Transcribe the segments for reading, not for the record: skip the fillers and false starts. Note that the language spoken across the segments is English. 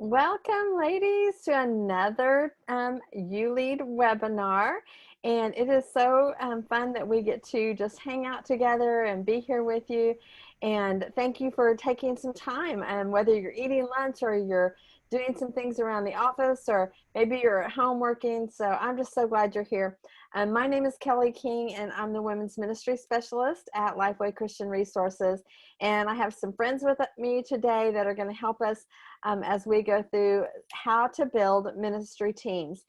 Welcome, ladies, to another You Lead webinar. And it is so fun that we get to just hang out together and be here with you. And thank you for taking some time, whether you're eating lunch or you're doing some things around the office, or maybe you're at home working. So I'm just so glad you're here. My name is Kelly King, and I'm the Women's Ministry Specialist at LifeWay Christian Resources. And I have some friends with me today that are going to help us as we go through how to build ministry teams.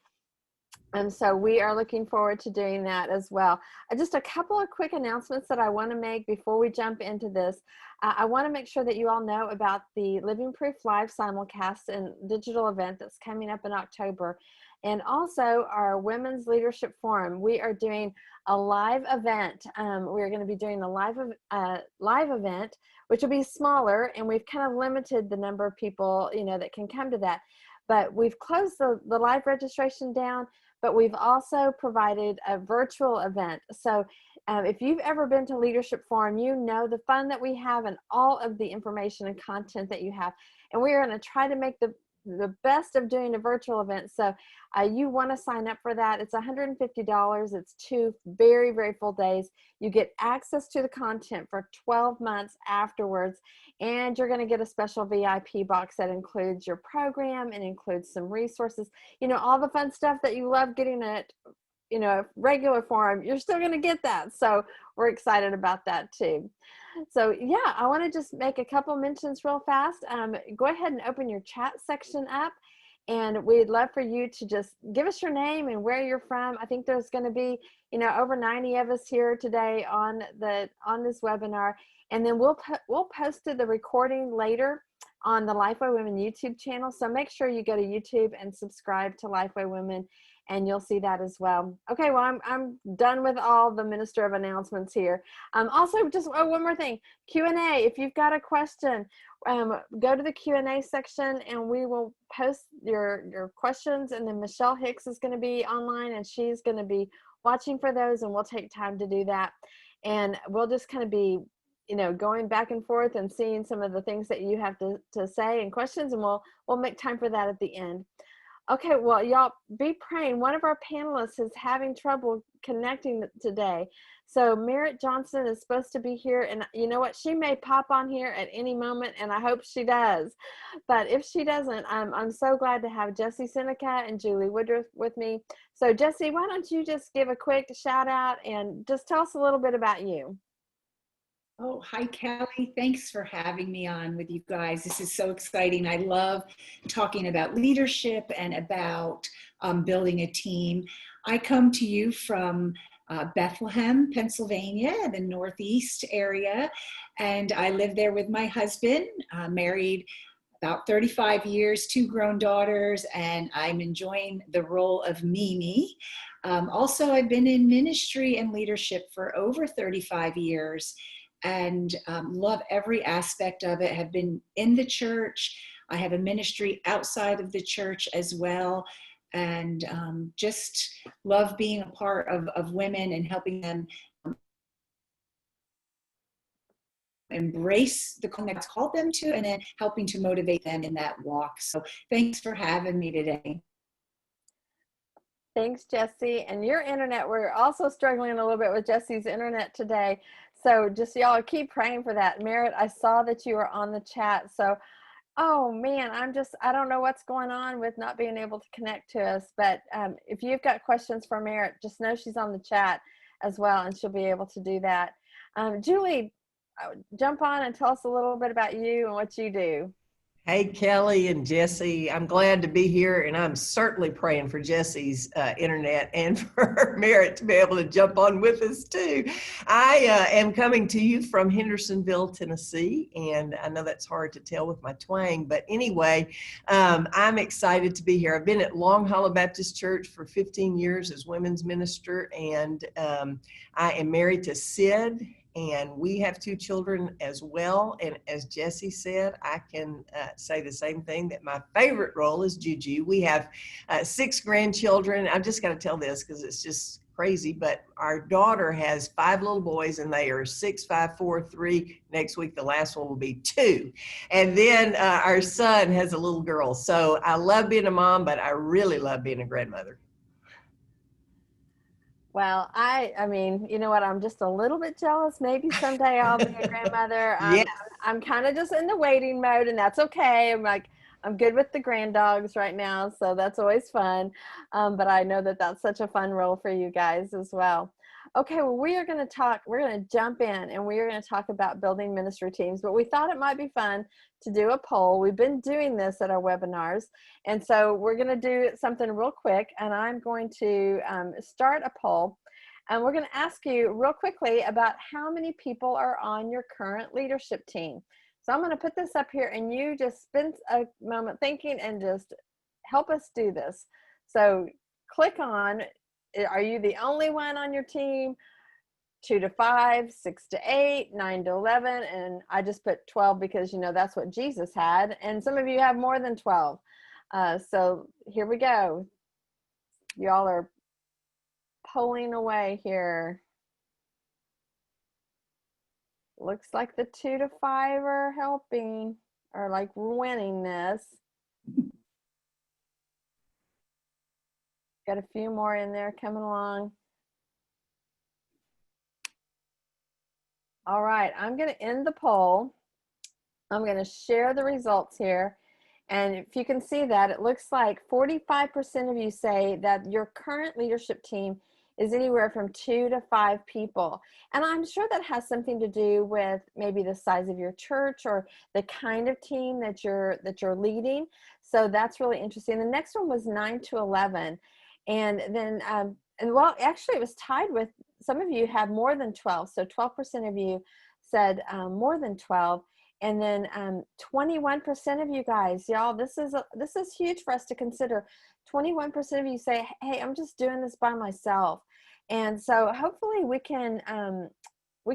And so we are looking forward to doing that as well. Just a couple of quick announcements that I want to make before we jump into this. I want to make sure that you all know about the Living Proof Live simulcast and digital event that's coming up in October. And also our Women's Leadership Forum. We are doing a live event. We're going to be doing a live event, which will be smaller, and we've kind of limited the number of people, that can come to that. But we've closed the live registration down, but we've also provided a virtual event. So if you've ever been to Leadership Forum, you know the fun that we have and all of the information and content that you have. And we are going to try to make the best of doing a virtual event. So you want to sign up for that. It's $150. It's 2 very, very full days. You get access to the content for 12 months afterwards, and you're going to get a special VIP box that includes your program and includes some resources, all the fun stuff that you love getting at regular forum. You're still going to get that. So we're excited about that too. So yeah, I want to just make a couple mentions real fast. Go ahead and open your chat section up, and we'd love for you to just give us your name and where you're from. I think there's going to be, over 90 of us here today on this webinar, and then we'll post the recording later on the LifeWay Women YouTube channel. So make sure you go to YouTube and subscribe to LifeWay Women, and you'll see that as well. Okay, well, I'm done with all the Minister of Announcements here. Also, just one more thing, Q&A. If you've got a question, go to the Q&A section, and we will post your questions, and then Michelle Hicks is going to be online, and she's going to be watching for those, and we'll take time to do that. And we'll just kind of be going back and forth and seeing some of the things that you have to say and questions, and we'll make time for that at the end. Okay, well, y'all be praying. One of our panelists is having trouble connecting today. So Merritt Johnson is supposed to be here, and you know what? She may pop on here at any moment, and I hope she does. But if she doesn't, I'm so glad to have Jessie Seneca and Julie Woodruff with me. So Jessie, why don't you just give a quick shout out and just tell us a little bit about you? Oh, hi, Kelly. Thanks for having me on with you guys. This is so exciting. I love talking about leadership and about building a team. I come to you from Bethlehem, Pennsylvania, the Northeast area, and I live there with my husband, married about 35 years, 2 grown daughters, and I'm enjoying the role of Mimi. Also, I've been in ministry and leadership for over 35 years. And love every aspect of it. Have been in the church. I have a ministry outside of the church as well, and just love being a part of women and helping them embrace the calling that's called them to, and then helping to motivate them in that walk. So thanks for having me today. Thanks, Jessie. And your internet, we're also struggling a little bit with Jessie's internet today. So just y'all keep praying for that. Merritt, I saw that you were on the chat. So, oh man, I don't know what's going on with not being able to connect to us. But if you've got questions for Merritt, just know she's on the chat as well, and she'll be able to do that. Julie, jump on and tell us a little bit about you and what you do. Hey, Kelly and Jessie, I'm glad to be here, and I'm certainly praying for Jessie's internet and for Merritt to be able to jump on with us too. I am coming to you from Hendersonville, Tennessee, and I know that's hard to tell with my twang, but anyway, I'm excited to be here. I've been at Long Hollow Baptist Church for 15 years as women's minister, and I am married to Sid, and we have 2 children as well. And as Jessie said, I can say the same thing, that my favorite role is Juju. We have 6 grandchildren. I've just got to tell this because it's just crazy, but our daughter has 5 little boys, and they are 6, 5, 4, 3. Next week, the last one will be 2. And then our son has a little girl. So I love being a mom, but I really love being a grandmother. Well, I mean, you know what? I'm just a little bit jealous. Maybe someday I'll be a grandmother. Yes. I'm kind of just in the waiting mode, and that's okay. I'm good with the grand dogs right now, so that's always fun. But I know that that's such a fun role for you guys as well. Okay, well, we're going to jump in, and we are going to talk about building ministry teams, but we thought it might be fun to do a poll. We've been doing this at our webinars, and so we're going to do something real quick, and I'm going to start a poll, and we're going to ask you real quickly about how many people are on your current leadership team. So I'm going to put this up here, and you just spend a moment thinking and just help us do this. So click on, are you the only one on your team? 2 to 5, 6 to 8, 9 to 11, and I just put 12 because, you know, that's what Jesus had, and some of you have more than 12. So here we go. Y'all are pulling away here. Looks like the 2 to 5 are helping, or like winning this. Got a few more in there coming along. All right, I'm going to end the poll. I'm going to share the results here. And if you can see that, it looks like 45% of you say that your current leadership team is anywhere from 2 to 5 people. And I'm sure that has something to do with maybe the size of your church or the kind of team that you're leading. So that's really interesting. The next one was 9 to 11. And then, well, actually it was tied with, some of you have more than 12. So 12% of you said more than 12. And then 21% of you guys, y'all, this is huge for us to consider. 21% of you say, hey, I'm just doing this by myself. And so hopefully we can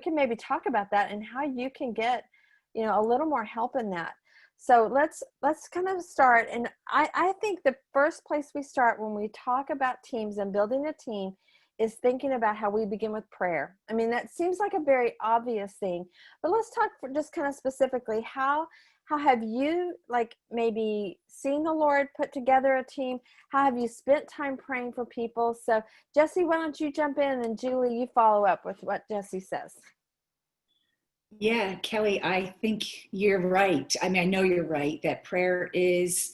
maybe talk about that and how you can get, you know, a little more help in that. So let's kind of start. And I think the first place we start when we talk about teams and building a team is thinking about how we begin with prayer. I mean, that seems like a very obvious thing, but let's talk for just kind of specifically, how have you like maybe seen the Lord put together a team? How have you spent time praying for people? So Jesse, why don't you jump in, and Julie, you follow up with what Jesse says. Yeah, Kelly, I think you're right. I mean, I know you're right that prayer is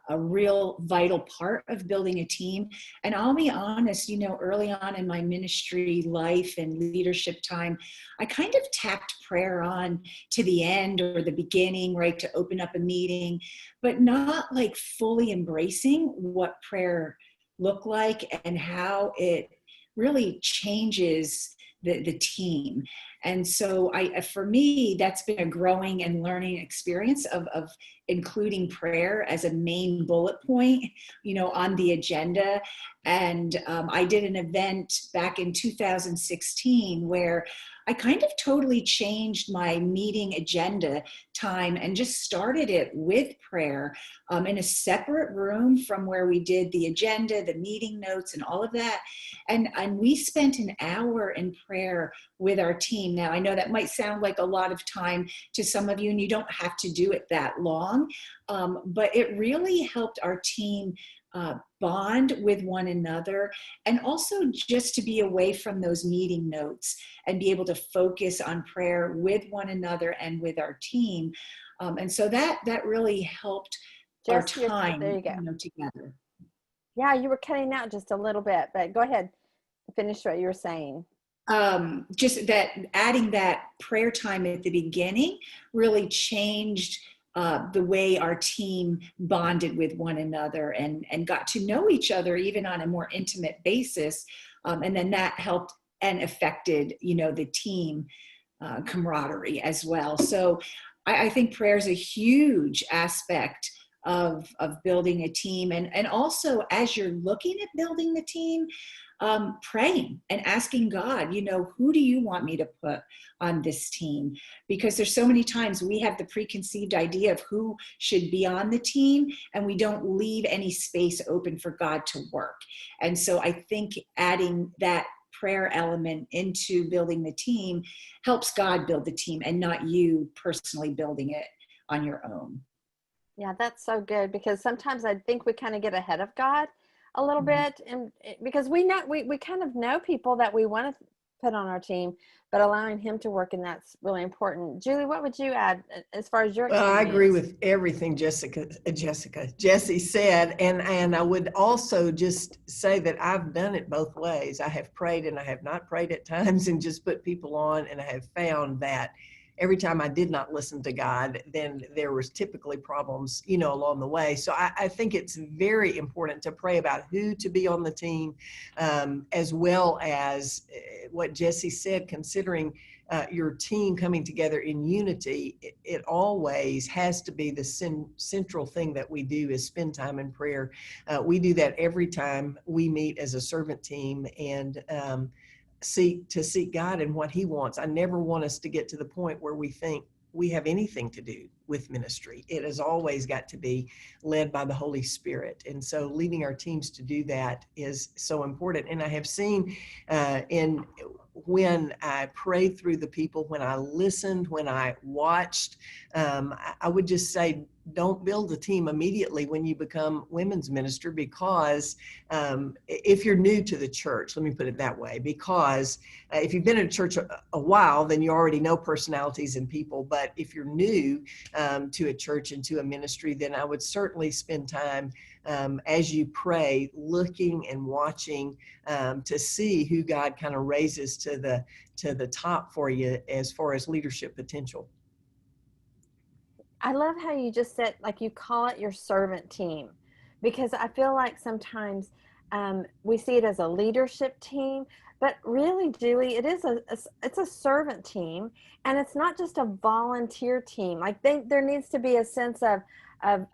a real vital part of building a team. And I'll be honest, you know, early on in my ministry life and leadership time, I kind of tacked prayer on to the end or the beginning, right, to open up a meeting, but not like fully embracing what prayer looked like and how it really changes the team. And so for me, that's been a growing and learning experience of including prayer as a main bullet point, you know, on the agenda. And I did an event back in 2016 where I kind of totally changed my meeting agenda time and just started it with prayer in a separate room from where we did the agenda, the meeting notes, and all of that. And we spent an hour in prayer with our team. Now, I know that might sound like a lot of time to some of you, and you don't have to do it that long, but it really helped our team bond with one another, and also just to be away from those meeting notes and be able to focus on prayer with one another and with our team. And so that really helped our time, there you go. You know, together. Yeah, you were cutting out just a little bit, but go ahead, finish what you were saying. Just that adding that prayer time at the beginning really changed the way our team bonded with one another and got to know each other even on a more intimate basis. And then that helped and affected, you know, the team camaraderie as well. So I think prayer is a huge aspect of building a team. And also, as you're looking at building the team, praying and asking God, who do you want me to put on this team? Because there's so many times we have the preconceived idea of who should be on the team, and we don't leave any space open for God to work. And so I think adding that prayer element into building the team helps God build the team and not you personally building it on your own. Yeah, that's so good, because sometimes I think we kind of get ahead of God a little bit, and because we kind of know people that we want to put on our team, but allowing him to work in that's really important. Julie, what would you add as far as your experience? Well, I agree with everything Jesse said, and I would also just say that I've done it both ways. I have prayed and I have not prayed at times and just put people on, and I have found that every time I did not listen to God, then there was typically problems, along the way. So I think it's very important to pray about who to be on the team, as well as what Jesse said, considering your team coming together in unity. It always has to be the central thing that we do is spend time in prayer. We do that every time we meet as a servant team, and seek God and what he wants. I never want us to get to the point where we think we have anything to do with ministry. It has always got to be led by the Holy Spirit. And so leading our teams to do that is so important. And I have seen when I prayed through the people, when I listened, when I watched, I would just say, don't build a team immediately when you become women's minister, because if you're new to the church, let me put it that way, because if you've been in a church a while, then you already know personalities and people. But if you're new to a church and to a ministry, then I would certainly spend time as you pray, looking and watching to see who God kind of raises to the top for you as far as leadership potential. I love how you just said, like, you call it your servant team, because I feel like sometimes we see it as a leadership team, but really, Julie, it's a servant team, and it's not just a volunteer team. Like, there needs to be a sense of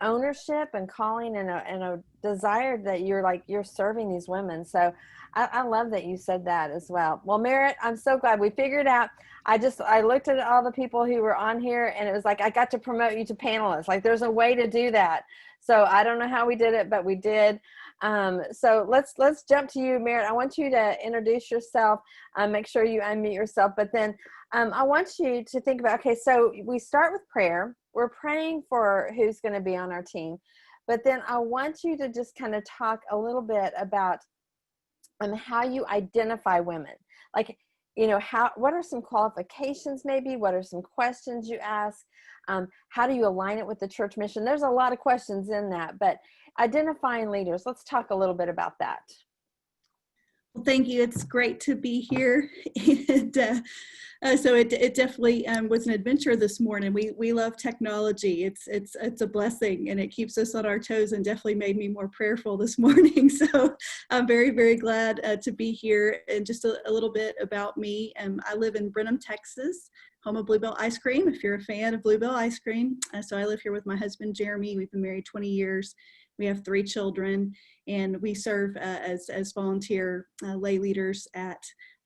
ownership and calling, and a desire that you're serving these women. So I love that you said that as well. Well, Merritt, I'm so glad we figured out. I looked at all the people who were on here, and it was like I got to promote you to panelists. Like, there's a way to do that. So I don't know how we did it, but we did. So let's jump to you, Merritt. I want you to introduce yourself. Make sure you unmute yourself. But then I want you to think about, okay, so we start with prayer. We're praying for who's going to be on our team. But then I want you to just kind of talk a little bit about how you identify women. Like, what are some qualifications maybe? What are some questions you ask? How do you align it with the church mission? There's a lot of questions in that, but identifying leaders, let's talk a little bit about that. Well, thank you. It's great to be here. And so it definitely was an adventure this morning. We love technology. It's a blessing, and it keeps us on our toes, and definitely made me more prayerful this morning. So I'm very, very glad to be here. And just a little bit about me. I live in Brenham, Texas, home of Bluebell Ice Cream, if you're a fan of Bluebell Ice Cream. So I live here with my husband, Jeremy. We've been married 20 years. We have 3 children, and we serve as volunteer lay leaders at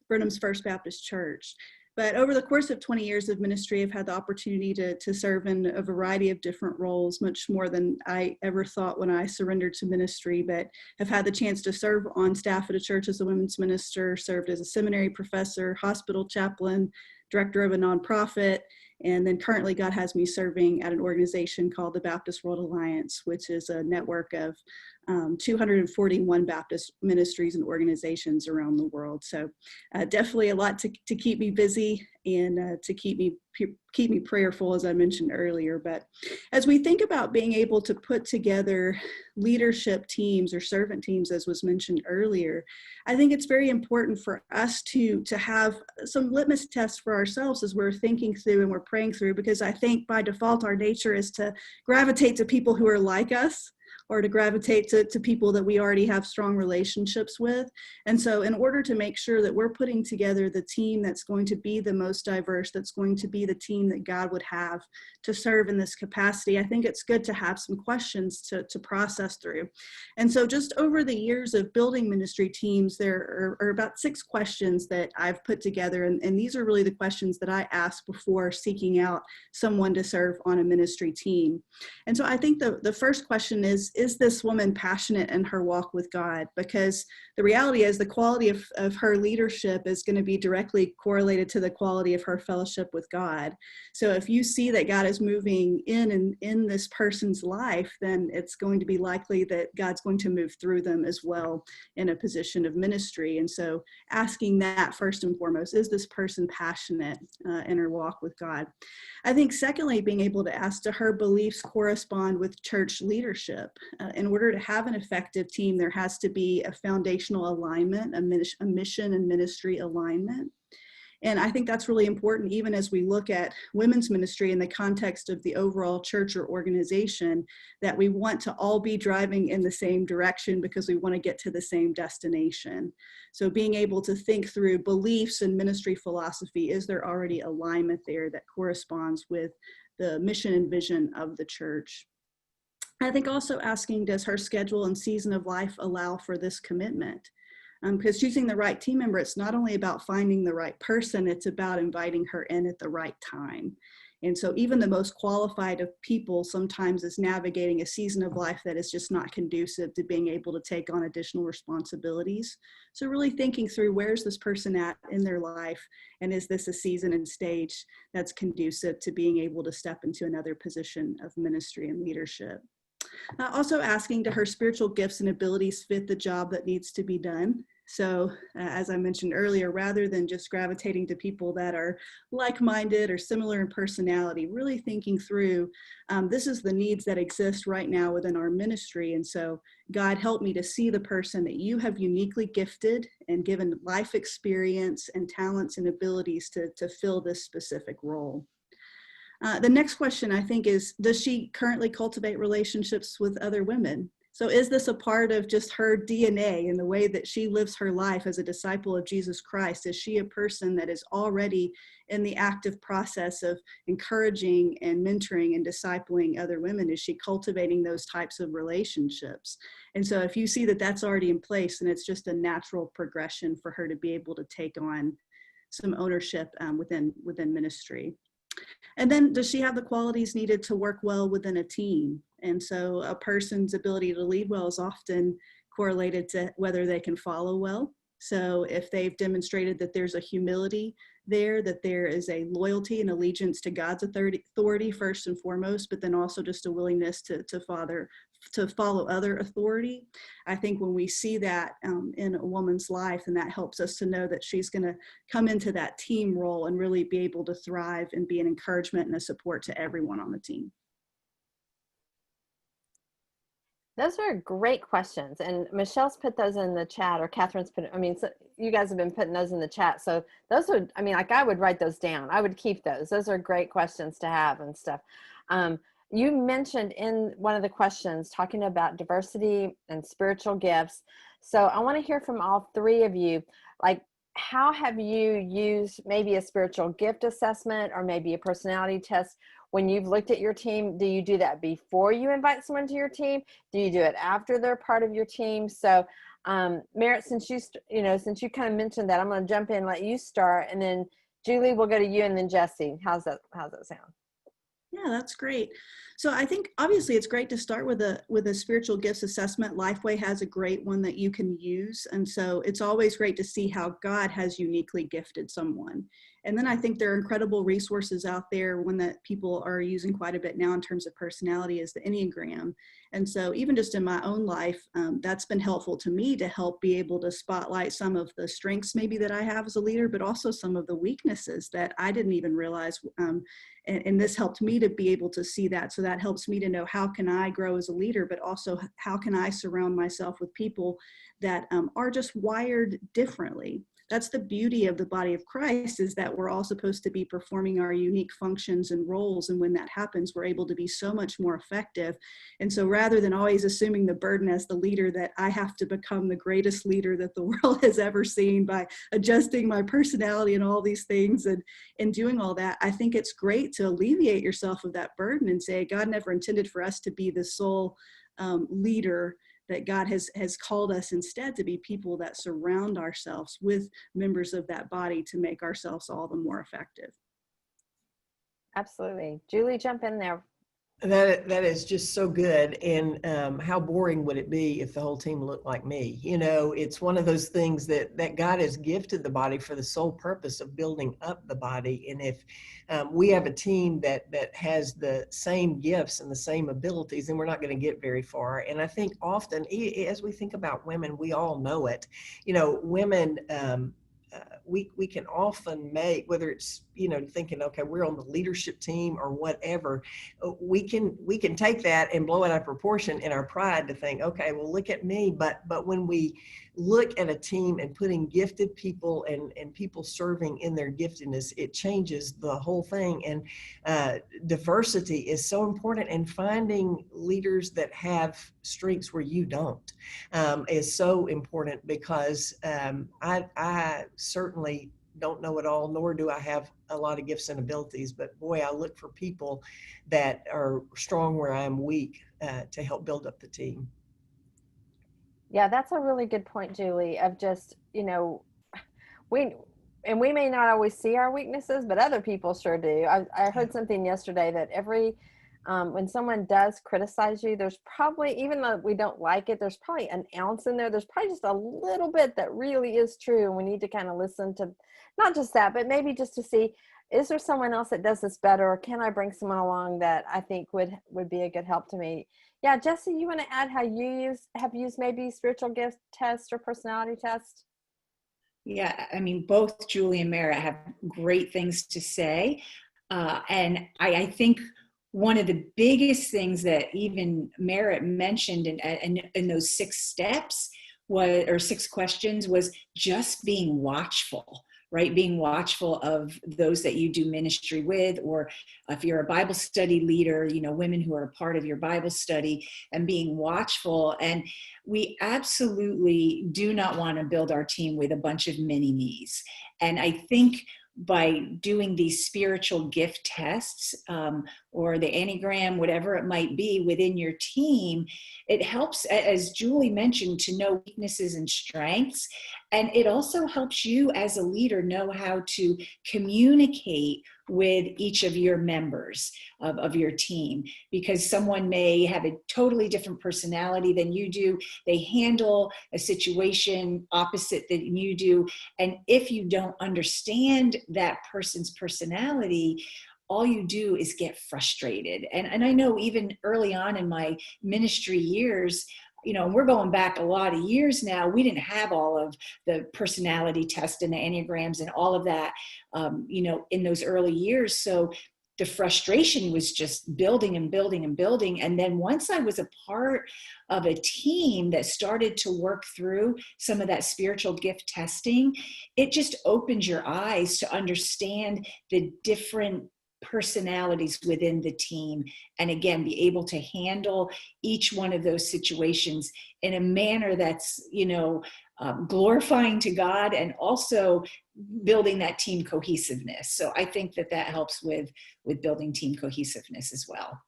Brenham's First Baptist Church. But over the course of 20 years of ministry, I've had the opportunity to serve in a variety of different roles, much more than I ever thought when I surrendered to ministry, but have had the chance to serve on staff at a church as a women's minister, served as a seminary professor, hospital chaplain, director of a nonprofit, and then currently God has me serving at an organization called the Baptist World Alliance, which is a network of 241 Baptist ministries and organizations around the world. So definitely a lot to keep me busy and to keep me prayerful, as I mentioned earlier. But as we think about being able to put together leadership teams or servant teams, as was mentioned earlier, I think it's very important for us to have some litmus tests for ourselves as we're thinking through and we're praying through, because I think by default our nature is to gravitate to people who are like us, or to gravitate to people that we already have strong relationships with. And so in order to make sure that we're putting together the team that's going to be the most diverse, that's going to be the team that God would have to serve in this capacity, I think it's good to have some questions to process through. And so just over the years of building ministry teams, there are about 6 questions that I've put together. And these are really the questions that I ask before seeking out someone to serve on a ministry team. And so I think the first question is this woman passionate in her walk with God? Because the reality is the quality of her leadership is going to be directly correlated to the quality of her fellowship with God. So if you see that God is moving in this person's life, then it's going to be likely that God's going to move through them as well in a position of ministry. And so asking that first and foremost, is this person passionate in her walk with God? I think secondly, being able to ask, do her beliefs correspond with church leadership? In order to have an effective team, there has to be a foundational alignment, a mission and ministry alignment. And I think that's really important, even as we look at women's ministry in the context of the overall church or organization, that we want to all be driving in the same direction because we want to get to the same destination. So being able to think through beliefs and ministry philosophy, is there already alignment there that corresponds with the mission and vision of the church? I think also asking, does her schedule and season of life allow for this commitment? Because choosing the right team member, it's not only about finding the right person, it's about inviting her in at the right time. And so even the most qualified of people sometimes is navigating a season of life that is just not conducive to being able to take on additional responsibilities. So really thinking through, where's this person at in their life? And is this a season and stage that's conducive to being able to step into another position of ministry and leadership? Also asking, do her spiritual gifts and abilities fit the job that needs to be done? So as I mentioned earlier, rather than just gravitating to people that are like-minded or similar in personality, really thinking through, this is the needs that exist right now within our ministry. And so God, help me to see the person that you have uniquely gifted and given life experience and talents and abilities to fill this specific role. The next question, I think, is, does she currently cultivate relationships with other women? So is this a part of just her DNA in the way that she lives her life as a disciple of Jesus Christ? Is she a person that is already in the active process of encouraging and mentoring and discipling other women? Is she cultivating those types of relationships? And so if you see that that's already in place, then it's just a natural progression for her to be able to take on some ownership within ministry. And then, does she have the qualities needed to work well within a team? And so a person's ability to lead well is often correlated to whether they can follow well. So if they've demonstrated that there's a humility there, that there is a loyalty and allegiance to God's authority first and foremost, but then also just a willingness to follow other authority. I think when we see that in a woman's life, and that helps us to know that she's going to come into that team role and really be able to thrive and be an encouragement and a support to everyone on the team. Those are great questions, and Michelle's put those in the chat, or Catherine's put, so you guys have been putting those in the chat. So those would, I would write those down. I would keep those. Those are great questions to have and stuff. You mentioned in one of the questions talking about diversity and spiritual gifts. So I want to hear from all 3 of you, like, how have you used maybe a spiritual gift assessment or maybe a personality test when you've looked at your team? Do you do that before you invite someone to your team? Do you do it after they're part of your team? So Merritt, since you kind of mentioned that, I'm going to jump in, let you start, and then Julie, we'll go to you, and then Jesse. How's that sound? Yeah, that's great. So I think obviously it's great to start with a spiritual gifts assessment. LifeWay has a great one that you can use. And so it's always great to see how God has uniquely gifted someone. And then I think there are incredible resources out there, one that people are using quite a bit now in terms of personality is the Enneagram. And so even just in my own life, that's been helpful to me to help be able to spotlight some of the strengths maybe that I have as a leader, but also some of the weaknesses that I didn't even realize. And this helped me to be able to see that so that that helps me to know how can I grow as a leader, but also how can I surround myself with people that are just wired differently. That's the beauty of the body of Christ, is that we're all supposed to be performing our unique functions and roles. And when that happens, we're able to be so much more effective. And so rather than always assuming the burden as the leader that I have to become the greatest leader that the world has ever seen by adjusting my personality and all these things and doing all that, I think it's great to alleviate yourself of that burden and say, God never intended for us to be the sole leader, that God has called us instead to be people that surround ourselves with members of that body to make ourselves all the more effective. Absolutely. Julie, jump in there. That is just so good. And how boring would it be if the whole team looked like me? You know, it's one of those things that God has gifted the body for the sole purpose of building up the body. And if we have a team that has the same gifts and the same abilities, then we're not going to get very far. And I think often, as we think about women, we all know it. You know, women, we can often make, whether it's, you know, thinking, okay, we're on the leadership team or whatever, we can take that and blow it out of proportion in our pride to think, okay, well, look at me. But when we look at a team and putting gifted people and people serving in their giftedness, it changes the whole thing. And diversity is so important, and finding leaders that have strengths where you don't is so important, because I certainly don't know it all, nor do I have a lot of gifts and abilities, but boy, I look for people that are strong where I am weak to help build up the team. Yeah, that's a really good point, Julie, of just, you know, we may not always see our weaknesses, but other people sure do. I heard something yesterday that when someone does criticize you, there's probably, even though we don't like it, there's probably an ounce in there. There's probably just a little bit that really is true. And we need to kind of listen to not just that, but maybe just to see, is there someone else that does this better? Or can I bring someone along that I think would be a good help to me? Yeah, Jesse, you want to add how you have used maybe spiritual gift tests or personality tests? Yeah, I mean, both Julie and Mara have great things to say. And I think one of the biggest things that even Merritt mentioned in those 6 steps or 6 questions was just being watchful, right? Being watchful of those that you do ministry with, or if you're a Bible study leader, you know, women who are a part of your Bible study, and being watchful. And we absolutely do not want to build our team with a bunch of mini me's. And I think by doing these spiritual gift tests or the Enneagram, whatever it might be within your team, it helps, as Julie mentioned, to know weaknesses and strengths. And it also helps you as a leader know how to communicate with each of your members of your team, because someone may have a totally different personality than you do. They handle a situation opposite than you do. And if you don't understand that person's personality, all you do is get frustrated. And I know even early on in my ministry years, you know, we're going back a lot of years now, we didn't have all of the personality test and the Enneagrams and all of that, you know, in those early years. So the frustration was just building and building and building. And then once I was a part of a team that started to work through some of that spiritual gift testing, it just opens your eyes to understand the different personalities within the team, and again, be able to handle each one of those situations in a manner that's, you know, glorifying to God, and also building that team cohesiveness. So I think that helps with building team cohesiveness as well.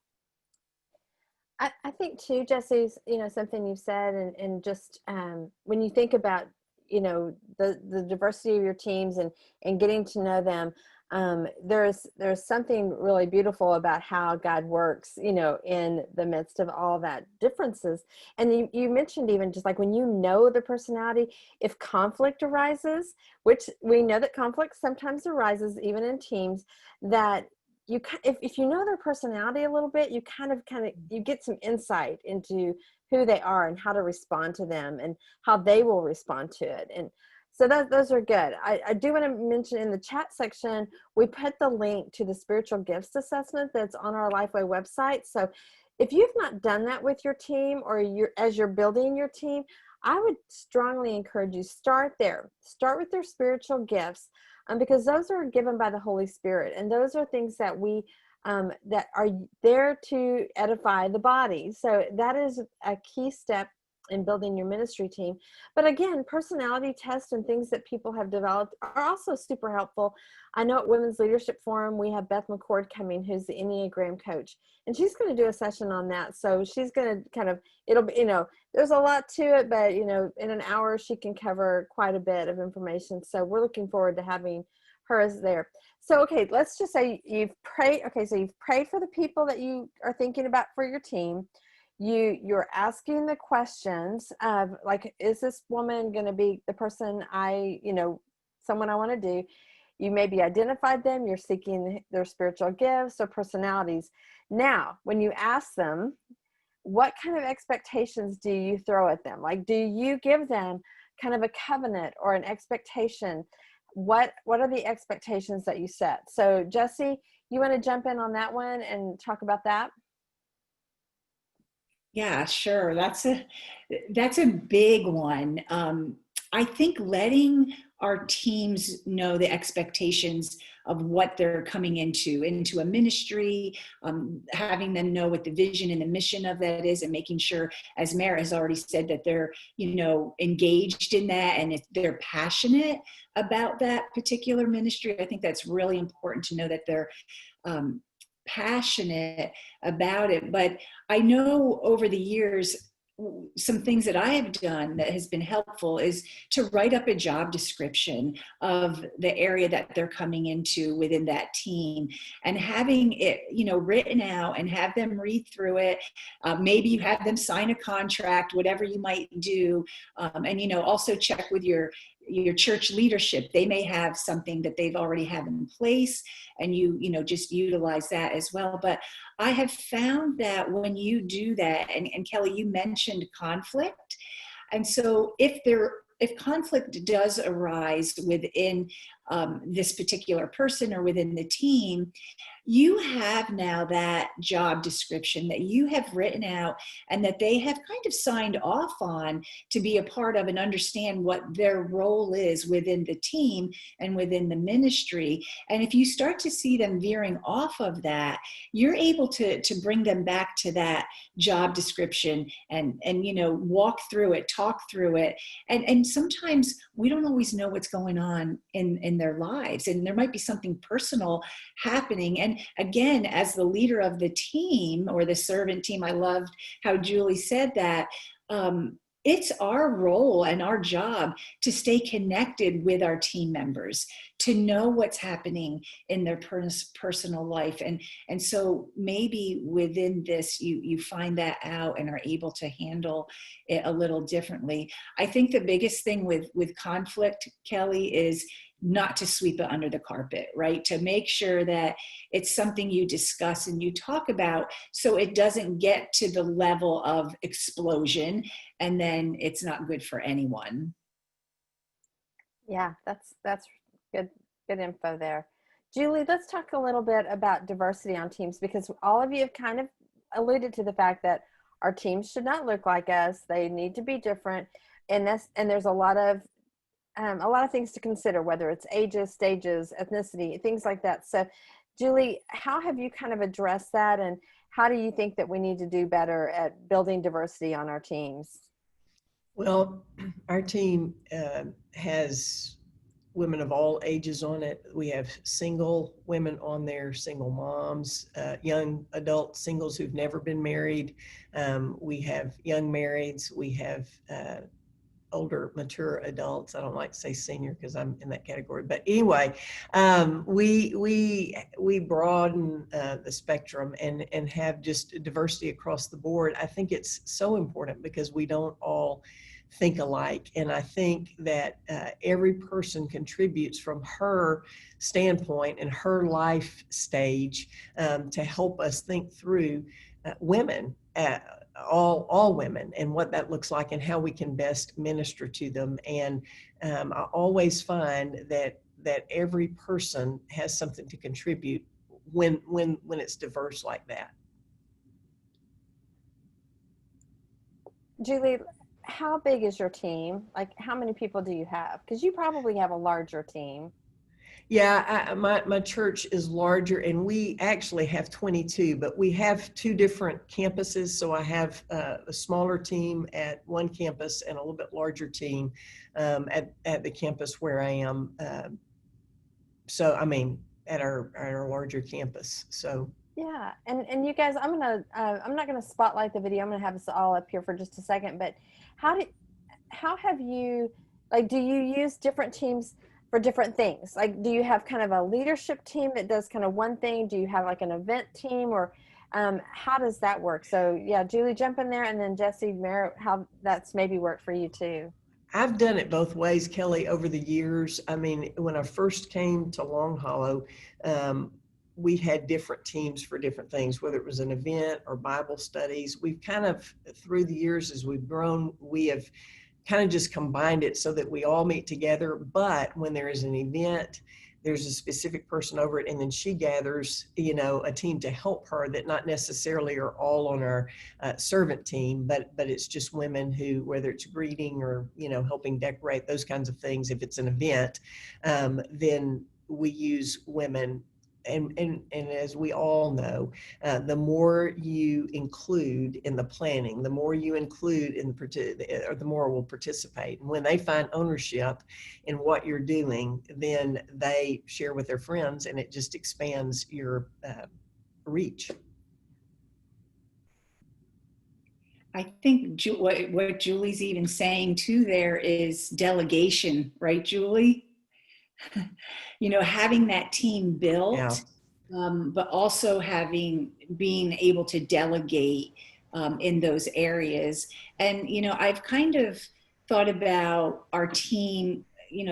I think too, Jesse, you know, something you said, and just when you think about, you know, the diversity of your teams and getting to know them, there's something really beautiful about how God works, you know, in the midst of all that differences. And you mentioned even just like when you know the personality, if conflict arises, which we know that conflict sometimes arises even in teams, that you if you know their personality a little bit, you kind of you get some insight into who they are and how to respond to them and how they will respond to it. And So those are good. I do want to mention in the chat section, we put the link to the spiritual gifts assessment that's on our LifeWay website. So if you've not done that with your team, or as you're building your team, I would strongly encourage you, start there. Start with their spiritual gifts, because those are given by the Holy Spirit. And those are things that that are there to edify the body. So that is a key step in building your ministry team. But again, personality tests and things that people have developed are also super helpful. I know at Women's Leadership Forum, we have Beth McCord coming, who's the Enneagram coach, and she's going to do a session on that. So she's going to kind of, it'll be, there's a lot to it, but in an hour, she can cover quite a bit of information. So we're looking forward to having her as there. So, okay, let's just say you've prayed. Okay, so you've prayed for the people that you are thinking about for your team. You're asking the questions of, like, is this woman going to be the person someone I want to do? You maybe identified them. You're seeking their spiritual gifts or personalities. Now, when you ask them, what kind of expectations do you throw at them? Like, do you give them kind of a covenant or an expectation? What are the expectations that you set? So Jesse, you want to jump in on that one and talk about that? Yeah, sure. That's a big one. I think letting our teams know the expectations of what they're coming into a ministry, having them know what the vision and the mission of that is, and making sure, as Mara has already said, that they're, engaged in that, and if they're passionate about that particular ministry. I think that's really important to know that they're passionate about it. But I know over the years, some things that I have done that has been helpful is to write up a job description of the area that they're coming into within that team, and having it, written out, and have them read through it. Maybe you have them sign a contract, whatever you might do. And also check with your church leadership. They may have something that they've already have in place, and you just utilize that as well. But I have found that when you do that, and Kelly, you mentioned conflict. And so if conflict does arise within this particular person or within the team, you have now that job description that you have written out and that they have kind of signed off on to be a part of and understand what their role is within the team and within the ministry. And if you start to see them veering off of that, you're able to bring them back to that job description and walk through it, talk through it. And sometimes we don't always know what's going on in their lives, and there might be something personal happening. And again, as the leader of the team or the servant team, I loved how Julie said that. It's our role and our job to stay connected with our team members, to know what's happening in their personal life. And so maybe within this, you find that out and are able to handle it a little differently. I think the biggest thing with conflict, Kelly, is not to sweep it under the carpet, right? To make sure that it's something you discuss and you talk about, so it doesn't get to the level of explosion, and then it's not good for anyone. Yeah, that's good info there. Julie, let's talk a little bit about diversity on teams, because all of you have kind of alluded to the fact that our teams should not look like us. They need to be different. And there's a lot of things to consider, whether it's ages, stages, ethnicity, things like that. So Julie, how have you kind of addressed that, and how do you think that we need to do better at building diversity on our teams? Well, our team has women of all ages on it. We have single women on there, single moms, young adult singles who've never been married. We have young marrieds. We have older, mature adults. I don't like to say senior because I'm in that category. But anyway, we broaden the spectrum and have just diversity across the board. I think it's so important because we don't all think alike. And I think that every person contributes from her standpoint and her life stage to help us think through women all women and what that looks like and how we can best minister to them. And I always find that every person has something to contribute when it's diverse like that. Julie, how big is your team? Like, how many people do you have? Because you probably have a larger team. Yeah, my church is larger, and we actually have 22, but we have two different campuses. So I have a smaller team at one campus and a little bit larger team at the campus where I am. So I mean, at our larger campus. So Yeah, and you guys, I'm not gonna spotlight the video. I'm gonna have us all up here for just a second. But how did how have you, like, do you use different teams for different things? Like, do you have kind of a leadership team that does kind of one thing? Do you have like an event team, or how does that work? So yeah, Julie, jump in there, and then Jesse, Merritt, how that's maybe worked for you too. I've done it both ways, Kelly, over the years. I mean, when I first came to Long Hollow, we had different teams for different things, whether it was an event or Bible studies. We've kind of, through the years as we've grown, we have kind of just combined it so that we all meet together. But when there is an event, there's a specific person over it, and then she gathers, a team to help her that not necessarily are all on our servant team, but it's just women who, whether it's greeting or, helping decorate, those kinds of things. If it's an event, then we use women. And as we all know, the more you include in the planning, the more you include in the more will participate. And when they find ownership in what you're doing, then they share with their friends, and it just expands your reach. I think what Julie's even saying too there is delegation, right, Julie? Having that team Yeah. built, but also being able to delegate in those areas. And, I've kind of thought about our team,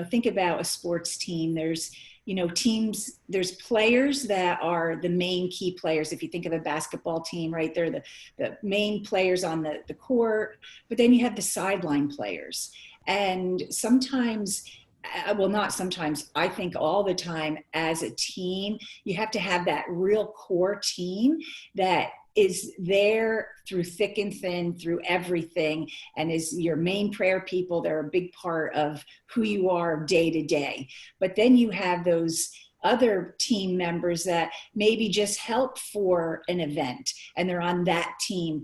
think about a sports team. There's, teams, there's players that are the main key players. If you think of a basketball team, right, they're the main players on the court, but then you have the sideline players. And sometimes, well, not sometimes, I think all the time, as a team, you have to have that real core team that is there through thick and thin, through everything, and is your main prayer people. They're a big part of who you are day to day. But then you have those other team members that maybe just help for an event, and they're on that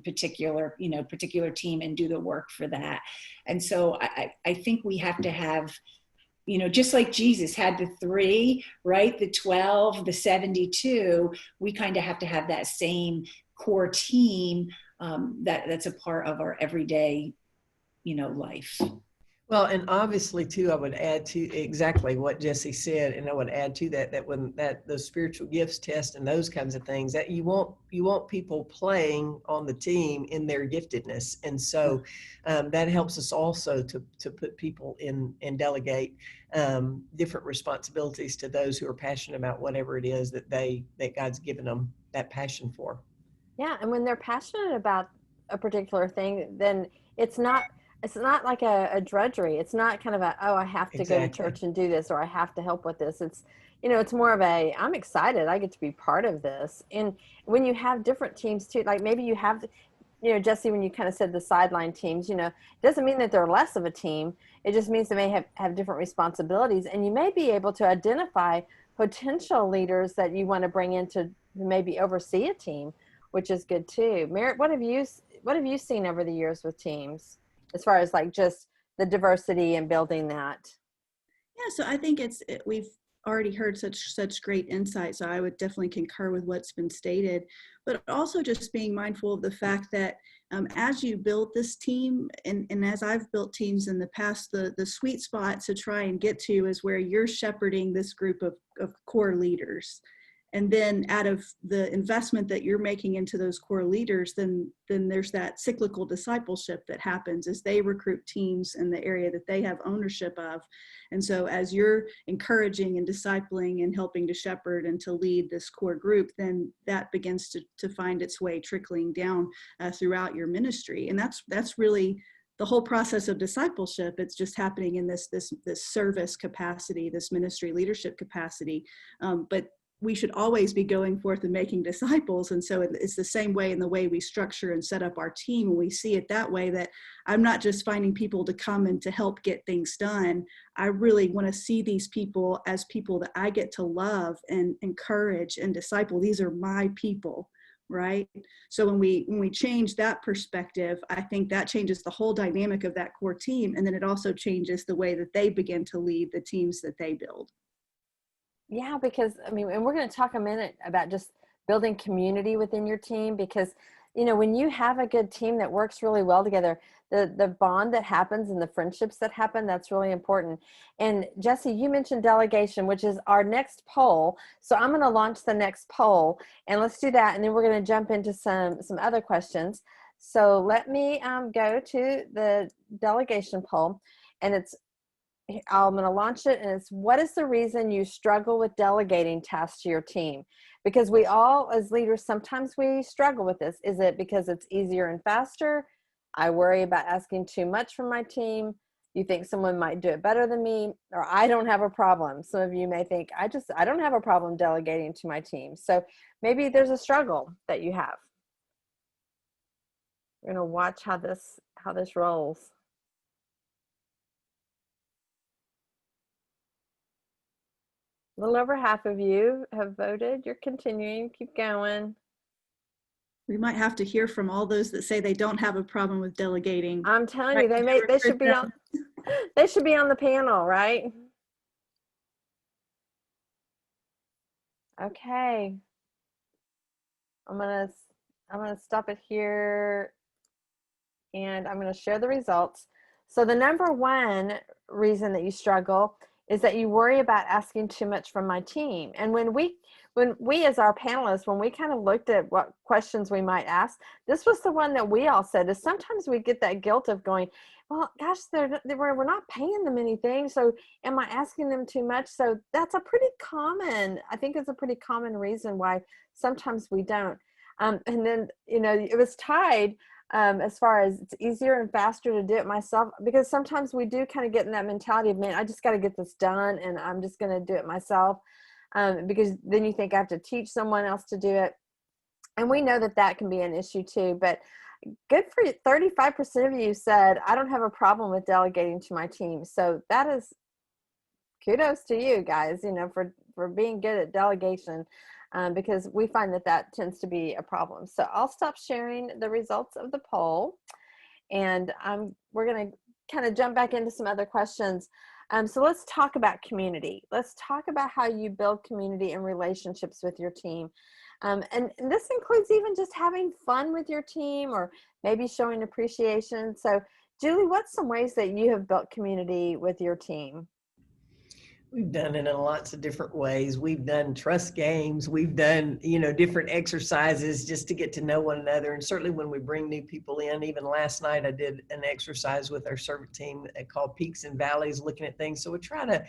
particular team, and do the work for that. And so I think we have to have, just like Jesus had the 3, right? The 12, the 72, we kind of have to have that same core team that's a part of our everyday, life. Well, and obviously too, I would add to exactly what Jesse said, and I would add to that when those spiritual gifts test and those kinds of things, that you want people playing on the team in their giftedness, and so that helps us also to put people in and delegate different responsibilities to those who are passionate about whatever it is that God's given them that passion for. Yeah, and when they're passionate about a particular thing, then it's not like a drudgery. It's not kind of I have to go to Exactly. church and do this, or I have to help with this. It's more of I'm excited. I get to be part of this. And when you have different teams too, like maybe you have, Jesse, when you kind of said the sideline teams, it doesn't mean that they're less of a team. It just means they may have different responsibilities, and you may be able to identify potential leaders that you want to bring in to maybe oversee a team, which is good too. Merritt, what have you seen over the years with teams, as far as like just the diversity and building that? Yeah, so I think we've already heard such great insight, so I would definitely concur with what's been stated, but also just being mindful of the fact that as you build this team, and as I've built teams in the past, the sweet spot to try and get to is where you're shepherding this group of core leaders. And then out of the investment that you're making into those core leaders, then there's that cyclical discipleship that happens as they recruit teams in the area that they have ownership of. And so as you're encouraging and discipling and helping to shepherd and to lead this core group, then that begins to find its way trickling down throughout your ministry. And that's really the whole process of discipleship. It's just happening in this service capacity, this ministry leadership capacity. But we should always be going forth and making disciples. And so it's the same way in the way we structure and set up our team. And we see it that way, that I'm not just finding people to come and to help get things done. I really want to see these people as people that I get to love and encourage and disciple. These are my people, right? So when we change that perspective, I think that changes the whole dynamic of that core team. And then it also changes the way that they begin to lead the teams that they build. Yeah, because I mean, and we're going to talk a minute about just building community within your team, because, you know, when you have a good team that works really well together, the bond that happens and the friendships that happen, that's really important. And Jesse, you mentioned delegation, which is our next poll. So I'm going to launch the next poll, and let's do that. And then we're going to jump into some other questions. So let me go to the delegation poll, and I'm going to launch it, and it's, what is the reason you struggle with delegating tasks to your team? Because we all, as leaders, sometimes we struggle with this. Is it because it's easier and faster? I worry about asking too much from my team. You think someone might do it better than me, or I don't have a problem. Some of you may think, I don't have a problem delegating to my team. So maybe there's a struggle that you have. We're going to watch how this rolls. A little over half of you have voted. You're continuing. Keep going. We might have to hear from all those that say they don't have a problem with delegating. I'm telling you, they should be on they should be on the panel, right? Okay. I'm gonna stop it here, and I'm gonna share the results. So the number one reason that you struggle is that you worry about asking too much from my team. And when we as our panelists, when we kind of looked at what questions we might ask, this was the one that we all said, is sometimes we get that guilt of going, well, gosh, we're not paying them anything, so am I asking them too much? So that's I think it's a pretty common reason why sometimes we don't. And then, you know, it was tied as far as it's easier and faster to do it myself, because sometimes we do kind of get in that mentality of, man, I just got to get this done and I'm just going to do it myself, because then you think I have to teach someone else to do it. And we know that can be an issue too, but good for you. 35% of you said, I don't have a problem with delegating to my team. So that is kudos to you guys, you know, for being good at delegation. Because we find that tends to be a problem. So I'll stop sharing the results of the poll, and we're going to kind of jump back into some other questions. So let's talk about community. Let's talk about how you build community and relationships with your team. And this includes even just having fun with your team, or maybe showing appreciation. So Julie, what's some ways that you have built community with your team? We've done it in lots of different ways. We've done trust games. We've done, you know, different exercises just to get to know one another. And certainly when we bring new people in, even last night, I did an exercise with our servant team called Peaks and Valleys, looking at things. So we try to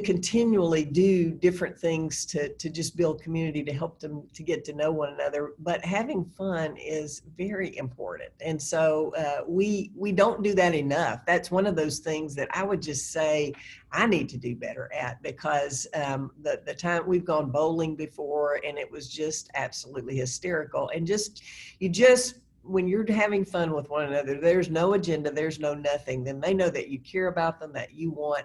continually do different things to just build community, to help them to get to know one another. But having fun is very important. And so we don't do that enough. That's one of those things that I would just say I need to do better at, because the time we've gone bowling before, and it was just absolutely hysterical. And when you're having fun with one another, there's no agenda, there's no nothing, then they know that you care about them, that you want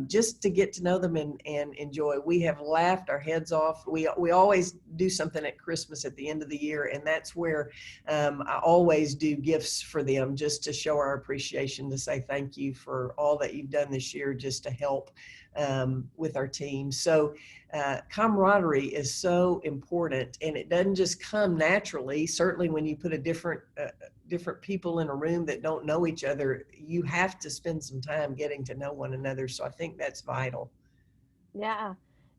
just to get to know them and enjoy. We have laughed our heads off. We always do something at Christmas at the end of the year, and that's where I always do gifts for them, just to show our appreciation, to say thank you for all that you've done this year, just to help with our team. So camaraderie is so important, and it doesn't just come naturally. Certainly when you put a different people in a room that don't know each other, you have to spend some time getting to know one another. So I think that's vital. Yeah.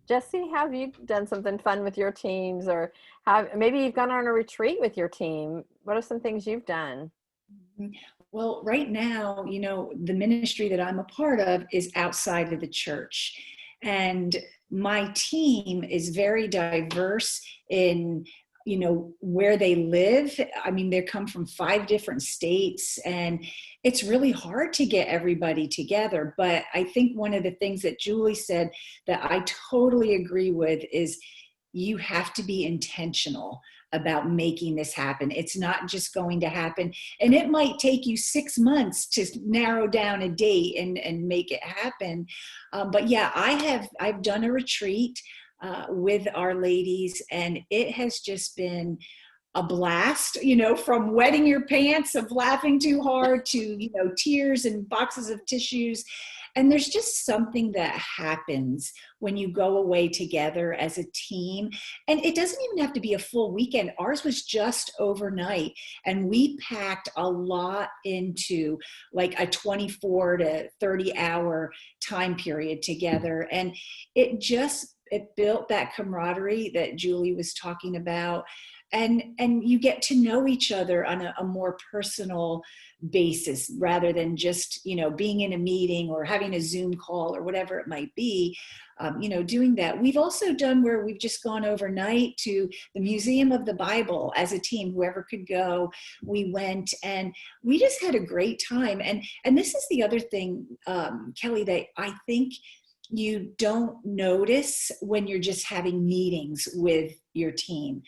Jesse, have you done something fun with your teams, or have maybe you've gone on a retreat with your team? What are some things you've done? Well, right now, the ministry that I'm a part of is outside of the church. And my team is very diverse in, where they live. I mean, they come from 5 different states, and it's really hard to get everybody together. But I think one of the things that Julie said that I totally agree with is you have to be intentional about making this happen. It's not just going to happen. And it might take you 6 months to narrow down a date and make it happen. But yeah, I've done a retreat with our ladies, and it has just been a blast, from wetting your pants of laughing too hard to, tears and boxes of tissues. And there's just something that happens when you go away together as a team. And it doesn't even have to be a full weekend. Ours was just overnight. And we packed a lot into like a 24 to 30 hour time period together. And it built that camaraderie that Julie was talking about. And you get to know each other on a more personal basis rather than just, being in a meeting or having a Zoom call or whatever it might be. Doing that. We've also done where we've just gone overnight to the Museum of the Bible as a team. Whoever could go, we went, and we just had a great time. And this is the other thing, Kelly, that I think you don't notice when you're just having meetings with your team.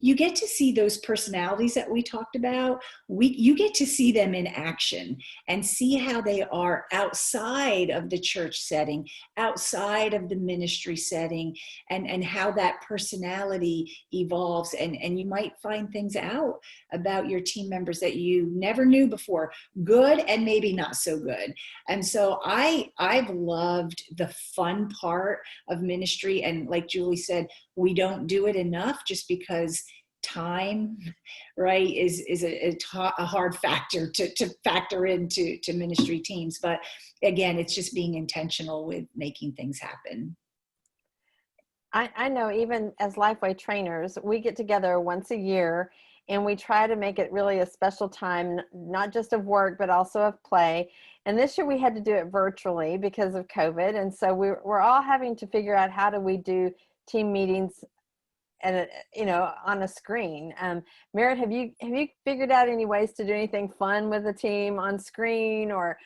You get to see those personalities that we talked about. You get to see them in action and see how they are outside of the church setting, outside of the ministry setting, and how that personality evolves. And you might find things out about your team members that you never knew before, good and maybe not so good. And so I've loved the fun part of ministry. And like Julie said, we don't do it enough just because time, right, is a hard factor to factor into ministry teams. But again, it's just being intentional with making things happen. I know even as LifeWay trainers, we get together once a year and we try to make it really a special time, not just of work, but also of play. And this year we had to do it virtually because of COVID. And so we're all having to figure out how do we do team meetings and on a screen. Merritt, have you figured out any ways to do anything fun with the team on screen, or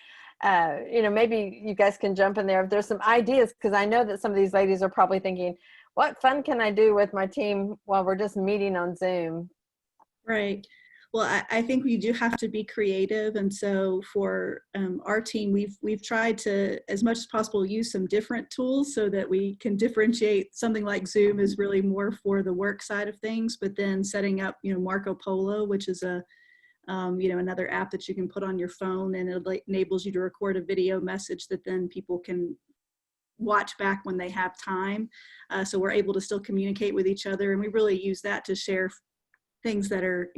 maybe you guys can jump in there if there's some ideas, because I know that some of these ladies are probably thinking, what fun can I do with my team while we're just meeting on Zoom? Right. Well, I think we do have to be creative, and so for our team, we've tried to, as much as possible, use some different tools so that we can differentiate. Something like Zoom is really more for the work side of things, but then setting up, Marco Polo, which is another app that you can put on your phone, and it enables you to record a video message that then people can watch back when they have time. So we're able to still communicate with each other, and we really use that to share things that are,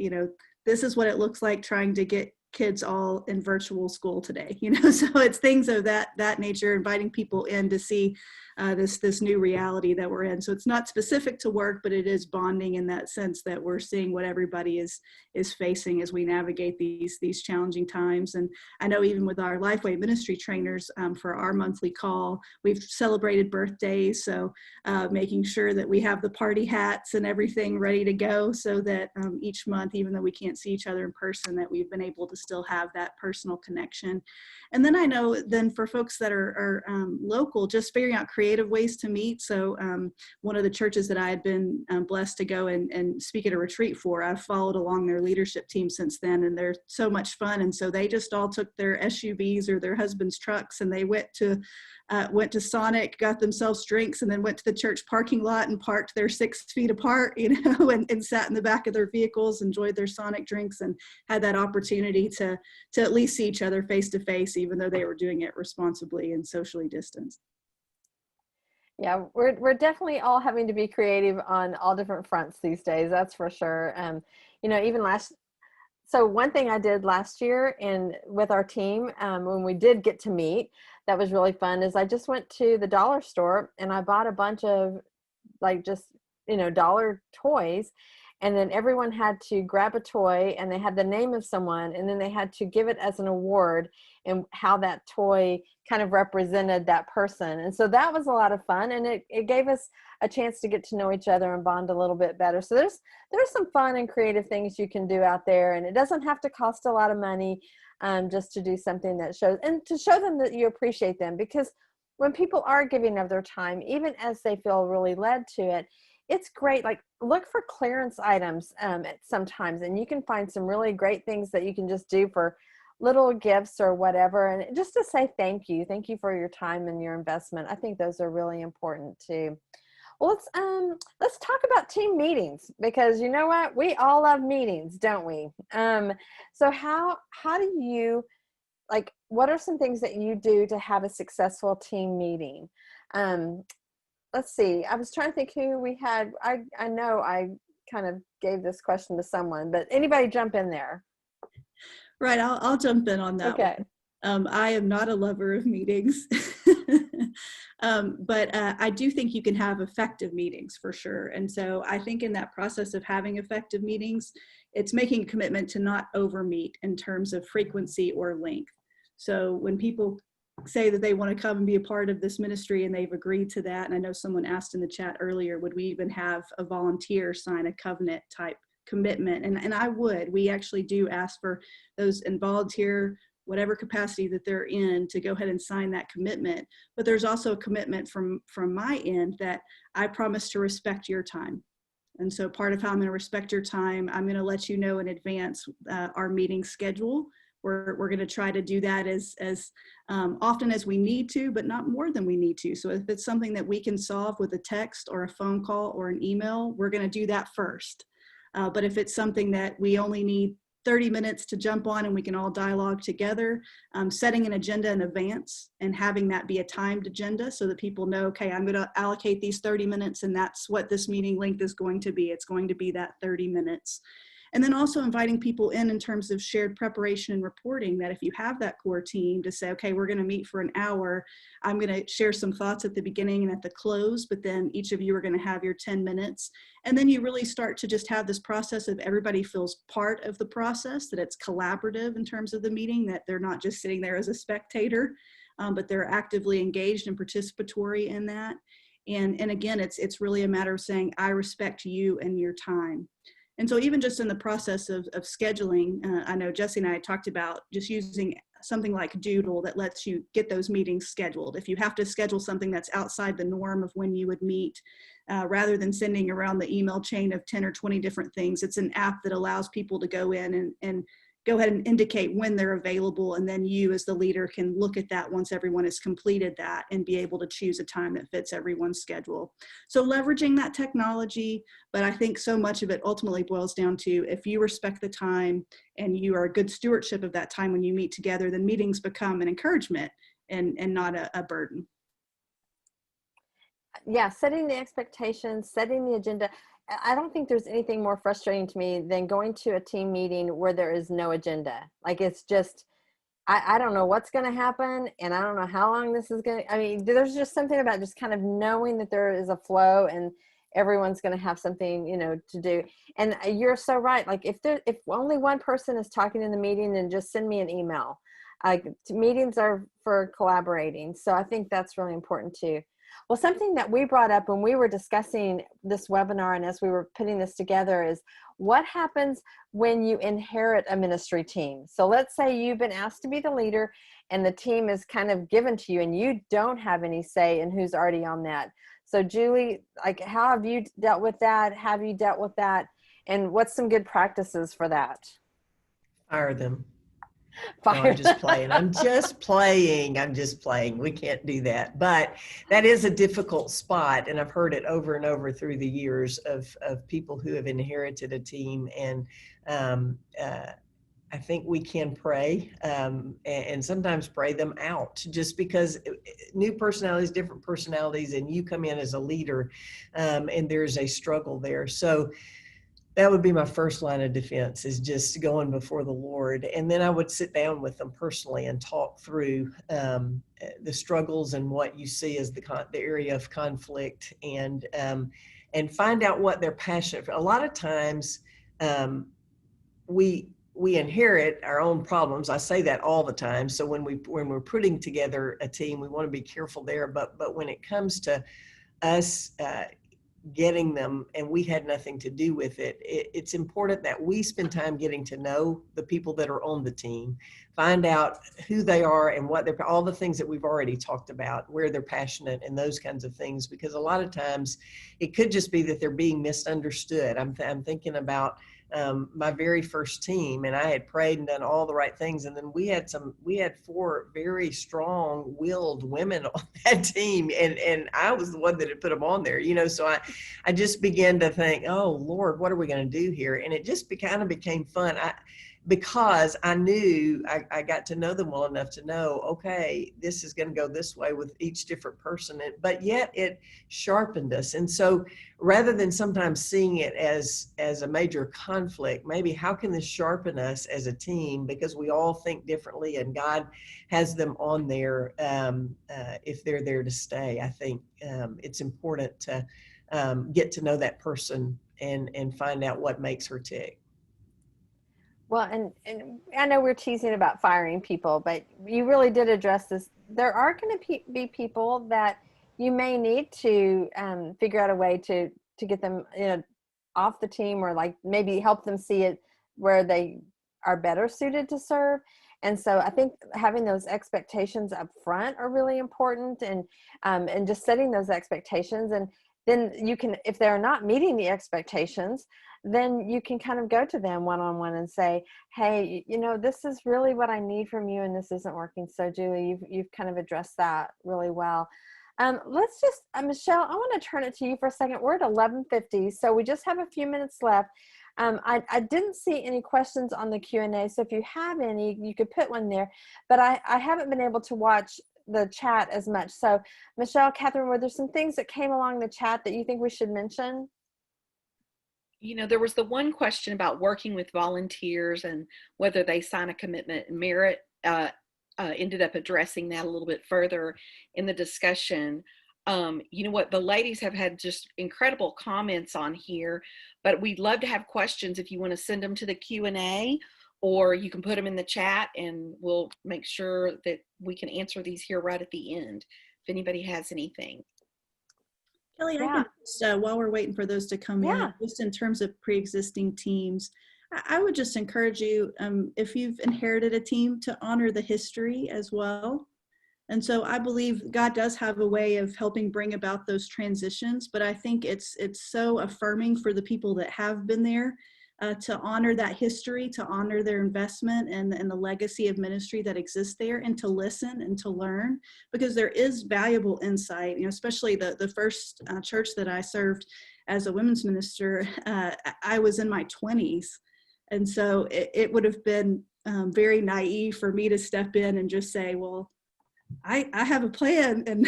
this is what it looks like trying to get kids all in virtual school today, so it's things of that nature, inviting people in to see this new reality that we're in. So it's not specific to work, but it is bonding in that sense that we're seeing what everybody is facing as we navigate these challenging times. And I know even with our LifeWay ministry trainers, for our monthly call, we've celebrated birthdays. So making sure that we have the party hats and everything ready to go, so that each month, even though we can't see each other in person, that we've been able to still have that personal connection. And then I know then for folks that are local, just figuring out creative ways to meet. So one of the churches that I had been blessed to go and speak at a retreat for, I've followed along their leadership team since then, and they're so much fun. And so they just all took their SUVs or their husband's trucks, and they went to Sonic, got themselves drinks, and then went to the church parking lot and parked there 6 feet apart, and sat in the back of their vehicles, enjoyed their Sonic drinks, and had that opportunity to at least see each other face to face, even though they were doing it responsibly and socially distanced. Yeah, we're definitely all having to be creative on all different fronts these days. That's for sure. Even so one thing I did last year with our team, when we did get to meet, that was really fun is I just went to the dollar store and I bought a bunch of like just, dollar toys. And then everyone had to grab a toy and they had the name of someone and then they had to give it as an award and how that toy kind of represented that person. And so that was a lot of fun, and it gave us a chance to get to know each other and bond a little bit better. So there's some fun and creative things you can do out there, and it doesn't have to cost a lot of money, just to do something that shows, and to show them that you appreciate them. Because when people are giving of their time, even as they feel really led to it, it's great. Like, look for clearance items sometimes, and you can find some really great things that you can just do for little gifts or whatever, and just to say thank you for your time and your investment. I think those are really important too. Well, let's talk about team meetings, because you know what, we all love meetings, don't we? So how do you, like, what are some things that you do to have a successful team meeting? Let's see, I was trying to think who we had. I know I kind of gave this question to someone, but anybody jump in there. Right, I'll jump in on that. Okay. I am not a lover of meetings, but I do think you can have effective meetings for sure. And so I think in that process of having effective meetings, it's making a commitment to not overmeet in terms of frequency or length. So when people say that they want to come and be a part of this ministry and they've agreed to that, and I know someone asked in the chat earlier, would we even have a volunteer sign a covenant type commitment? And I would. We actually do ask for those in volunteer, whatever capacity that they're in, to go ahead and sign that commitment. But there's also a commitment from my end that I promise to respect your time. And so part of how I'm going to respect your time, I'm going to let you know in advance our meeting schedule. We're going to try to do that as often as we need to, but not more than we need to. So if it's something that we can solve with a text or a phone call or an email, we're going to do that first. But if it's something that we only need 30 minutes to jump on and we can all dialogue together, setting an agenda in advance and having that be a timed agenda so that people know, okay, I'm going to allocate these 30 minutes and that's what this meeting length is going to be. It's going to be that 30 minutes. And then also inviting people in terms of shared preparation and reporting, that if you have that core team to say, okay, we're going to meet for an hour, I'm going to share some thoughts at the beginning and at the close, but then each of you are going to have your 10 minutes. And then you really start to just have this process of everybody feels part of the process, that it's collaborative in terms of the meeting, that they're not just sitting there as a spectator, but they're actively engaged and participatory in that. And again, it's really a matter of saying, I respect you and your time. And so even just in the process of scheduling, I know Jesse and I talked about just using something like Doodle that lets you get those meetings scheduled. If you have to schedule something that's outside the norm of when you would meet, rather than sending around the email chain of 10 or 20 different things, it's an app that allows people to go in and go ahead and indicate when they're available. And then you as the leader can look at that once everyone has completed that and be able to choose a time that fits everyone's schedule. So leveraging that technology, but I think so much of it ultimately boils down to, if you respect the time and you are a good stewardship of that time when you meet together, then meetings become an encouragement and not a burden. Yeah, setting the expectations, setting the agenda. I don't think there's anything more frustrating to me than going to a team meeting where there is no agenda. Like, it's just, I don't know what's going to happen, and I don't know how long this is going to, I mean, there's just something about just kind of knowing that there is a flow and everyone's going to have something, to do. And you're so right. Like, if only one person is talking in the meeting, then just send me an email. Meetings are for collaborating. So I think that's really important too. Well, something that we brought up when we were discussing this webinar and as we were putting this together is, what happens when you inherit a ministry team? So let's say you've been asked to be the leader and the team is kind of given to you and you don't have any say in who's already on that. So Julie, like, how have you dealt with that? Have you dealt with that? And what's some good practices for that? Fire them. Fire. No, I'm just playing. I'm just playing. We can't do that. But that is a difficult spot. And I've heard it over and over through the years of people who have inherited a team. And I think we can pray and sometimes pray them out, just because new personalities, different personalities, and you come in as a leader and there's a struggle there. So That would be my first line of defense, is just going before the Lord. And then I would sit down with them personally and talk through the struggles and what you see as the area of conflict, and find out what they're passionate for. A lot of times we inherit our own problems. I say that all the time. So when we're putting together a team, we want to be careful there. But when it comes to us getting them and we had nothing to do with it, it's important that we spend time getting to know the people that are on the team, find out who they are and what they're, all the things that we've already talked about, where they're passionate and those kinds of things, because a lot of times it could just be that they're being misunderstood. I'm thinking about my very first team, and I had prayed and done all the right things, and then we had 4 very strong-willed women on that team, and I was the one that had put them on there, so I just began to think, oh Lord, what are we going to do here? And it just kind of became fun. Because I knew I got to know them well enough to know, okay, this is going to go this way with each different person, but yet it sharpened us. And so rather than sometimes seeing it as a major conflict, maybe how can this sharpen us as a team, because we all think differently and God has them on there if they're there to stay. I think it's important to get to know that person and find out what makes her tick. Well, and I know we're teasing about firing people, but you really did address this. There are going to be people that you may need to figure out a way to get them off the team, or like maybe help them see it where they are better suited to serve. And so I think having those expectations up front are really important, and just setting those expectations. And then you can, if they're not meeting the expectations, then you can kind of go to them one-on-one and say, hey, this is really what I need from you, and this isn't working. So Julie, you've kind of addressed that really well. Let's just, Michelle, I want to turn it to you for a second. We're at 11:50, so we just have a few minutes left. I didn't see any questions on the Q&A, so if you have any, you could put one there, but I haven't been able to watch the chat as much. So Michelle, Catherine, were there some things that came along the chat that you think we should mention? There was the one question about working with volunteers and whether they sign a commitment, and Merritt ended up addressing that a little bit further in the discussion. What, the ladies have had just incredible comments on here, but we'd love to have questions if you want to send them to the Q&A, or you can put them in the chat and we'll make sure that we can answer these here right at the end if anybody has anything. Kelly, Yeah. I can just, while we're waiting for those to come in, just in terms of pre-existing teams, I would just encourage you, if you've inherited a team, to honor the history as well. And so I believe God does have a way of helping bring about those transitions, but I think it's so affirming for the people that have been there to honor that history, to honor their investment and the legacy of ministry that exists there, and to listen and to learn, because there is valuable insight. Especially the first church that I served as a women's minister, I was in my 20s. And so it would have been very naive for me to step in and just say, well, I have a plan and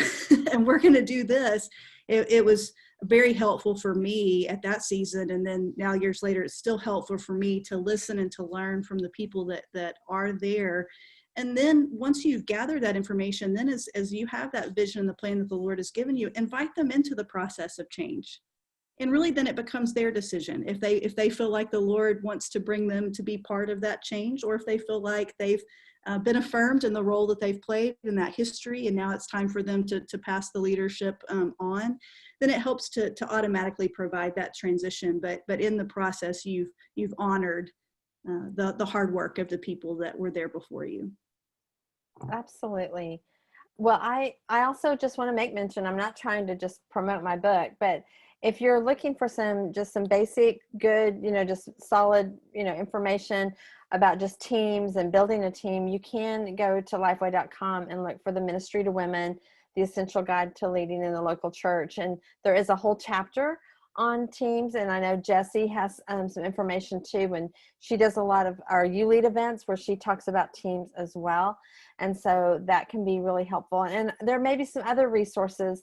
and we're going to do this. It was very helpful for me at that season, and then now years later it's still helpful for me to listen and to learn from the people that are there. And then once you've gathered that information, then as you have that vision and the plan that the Lord has given you, invite them into the process of change. And really then it becomes their decision if they feel like the Lord wants to bring them to be part of that change, or if they feel like they've been affirmed in the role that they've played in that history, and now it's time for them to pass the leadership on. Then it helps to automatically provide that transition. But in the process, you've honored the hard work of the people that were there before you. Absolutely. Well, I also just want to make mention, I'm not trying to just promote my book, but if you're looking for some basic, good, just solid, information about just teams and building a team, you can go to lifeway.com and look for the Ministry to Women, the Essential Guide to Leading in the Local Church. And there is a whole chapter on teams, and I know Jessie has some information too, and she does a lot of our You Lead events where she talks about teams as well, and so that can be really helpful. And there may be some other resources.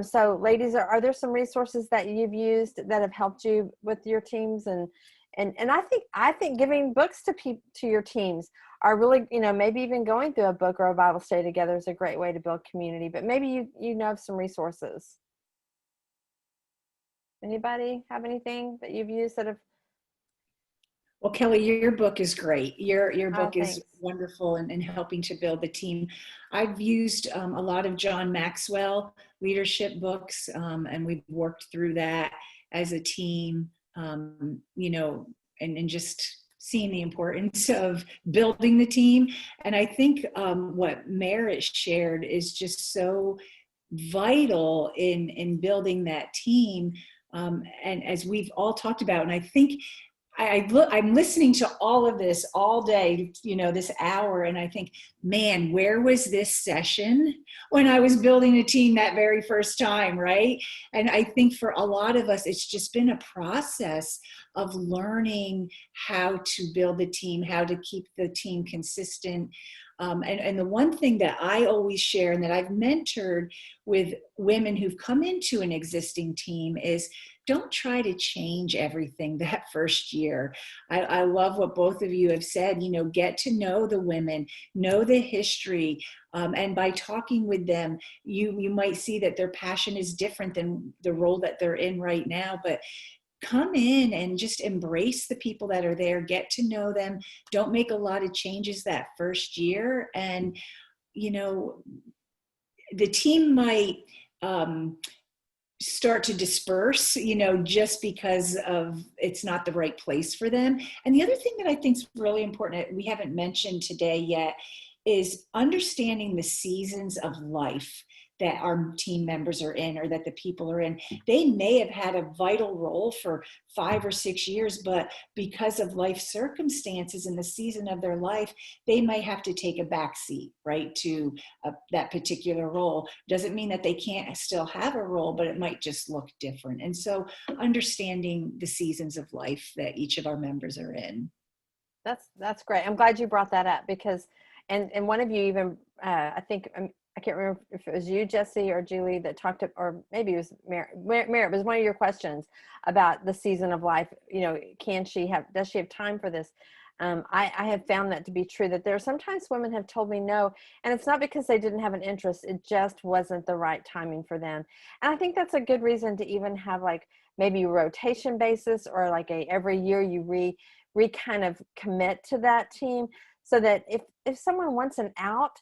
So ladies, are there some resources that you've used that have helped you with your teams? And I think giving books to your teams are really, maybe even going through a book or a Bible study together is a great way to build community. But maybe you know of some resources. Anybody have anything that you've used that have? Well, Kelly, your book is great. Your Oh, book is thanks. wonderful in helping to build the team. I've used a lot of John Maxwell leadership books, and we've worked through that as a team, and just seeing the importance of building the team. And I think what Merritt shared is just so vital in building that team. And as we've all talked about, and I think I'm listening to all of this all day, this hour, and I think, man, where was this session when I was building a team that very first time, right? And I think for a lot of us, it's just been a process of learning how to build the team, how to keep the team consistent. And the one thing that I always share and that I've mentored with women who've come into an existing team is don't try to change everything that first year. I love what both of you have said, get to know the women, know the history. And by talking with them, you might see that their passion is different than the role that they're in right now. But come in and just embrace the people that are there, get to know them. Don't make a lot of changes that first year. And, the team might start to disperse, just because of it's not the right place for them. And the other thing that I think is really important, we haven't mentioned today yet, is understanding the seasons of life that our team members are in or that the people are in. They may have had a vital role for 5 or 6 years, but because of life circumstances in the season of their life, they might have to take a back seat, right, to that particular role. Doesn't mean that they can't still have a role, but it might just look different. And so understanding the seasons of life that each of our members are in. That's great. I'm glad you brought that up because, and one of you even, I think, I can't remember if it was you, Jessie, or Julie that talked to, or maybe it was Merritt. Merritt, it was one of your questions about the season of life. Does she have time for this? I have found that to be true, that there are sometimes women have told me no, and it's not because they didn't have an interest. It just wasn't the right timing for them. And I think that's a good reason to even have like maybe a rotation basis or like every year you re kind of commit to that team so that if someone wants an out,